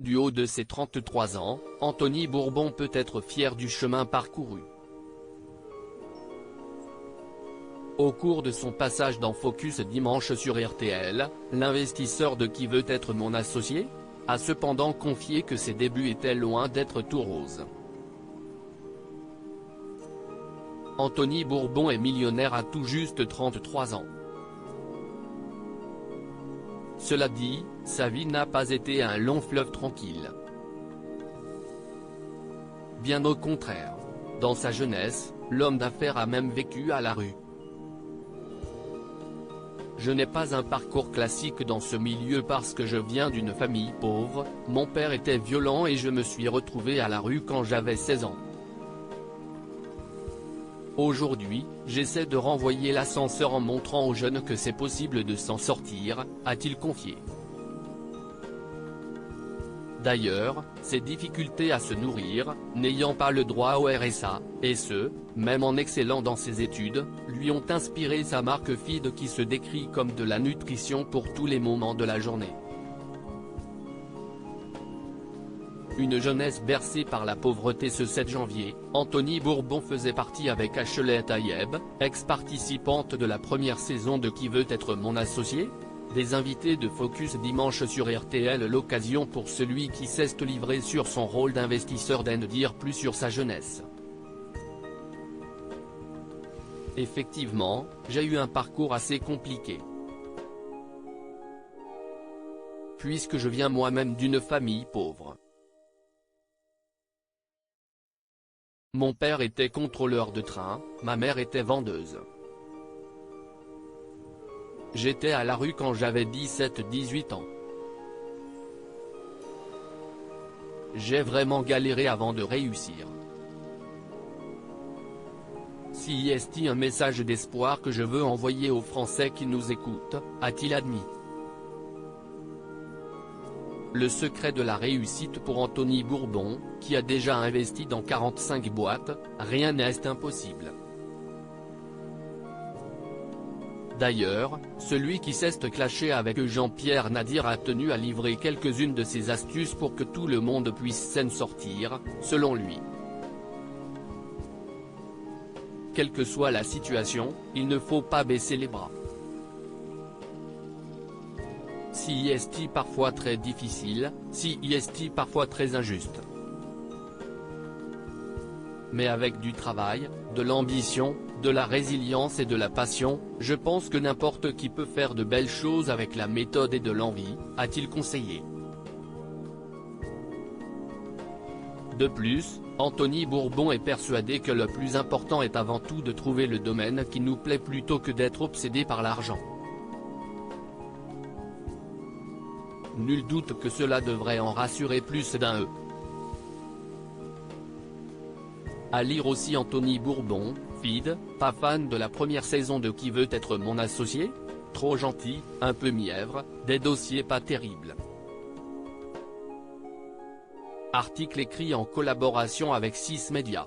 Du haut de ses 33 ans, Anthony Bourbon peut être fier du chemin parcouru. Au cours de son passage dans Focus dimanche sur RTL, l'investisseur de Qui veut être mon associé a cependant confié que ses débuts étaient loin d'être tout rose. Anthony Bourbon est millionnaire à tout juste 33 ans. Cela dit, sa vie n'a pas été un long fleuve tranquille. Bien au contraire. Dans sa jeunesse, l'homme d'affaires a même vécu à la rue. Je n'ai pas un parcours classique dans ce milieu parce que je viens d'une famille pauvre, mon père était violent et je me suis retrouvé à la rue quand j'avais 16 ans. Aujourd'hui, j'essaie de renvoyer l'ascenseur en montrant aux jeunes que c'est possible de s'en sortir, a-t-il confié. D'ailleurs, ses difficultés à se nourrir, n'ayant pas le droit au RSA, et ce, même en excellant dans ses études, lui ont inspiré sa marque Feed qui se décrit comme de la nutrition pour tous les moments de la journée. Une jeunesse bercée par la pauvreté. Ce 7 janvier, Anthony Bourbon faisait partie avec Ashley Tayeb, ex-participante de la première saison de Qui veut être mon associé ? Des invités de Focus dimanche sur RTL. L'occasion pour celui qui sait se livrer sur son rôle d'investisseur d'en dire plus sur sa jeunesse. Effectivement, j'ai eu un parcours assez compliqué. Puisque je viens moi-même d'une famille pauvre. Mon père était contrôleur de train, ma mère était vendeuse. J'étais à la rue quand j'avais 17-18 ans. J'ai vraiment galéré avant de réussir. Si est un message d'espoir que je veux envoyer aux Français qui nous écoutent, a-t-il admis. Le secret de la réussite pour Anthony Bourbon, qui a déjà investi dans 45 boîtes, rien n'est impossible. D'ailleurs, celui qui s'est clashé avec Jean-Pierre Nadir a tenu à livrer quelques-unes de ses astuces pour que tout le monde puisse s'en sortir, selon lui. Quelle que soit la situation, il ne faut pas baisser les bras. Si est parfois très difficile, si est parfois très injuste. Mais avec du travail, de l'ambition, de la résilience et de la passion, je pense que n'importe qui peut faire de belles choses avec la méthode et de l'envie, a-t-il conseillé. De plus, Anthony Bourbon est persuadé que le plus important est avant tout de trouver le domaine qui nous plaît plutôt que d'être obsédé par l'argent. Nul doute que cela devrait en rassurer plus d'un. À lire aussi Anthony Bourbon, Feed, pas fan de la première saison de Qui veut être mon associé ? Trop gentil, un peu mièvre, des dossiers pas terribles. Article écrit en collaboration avec 6 Médias.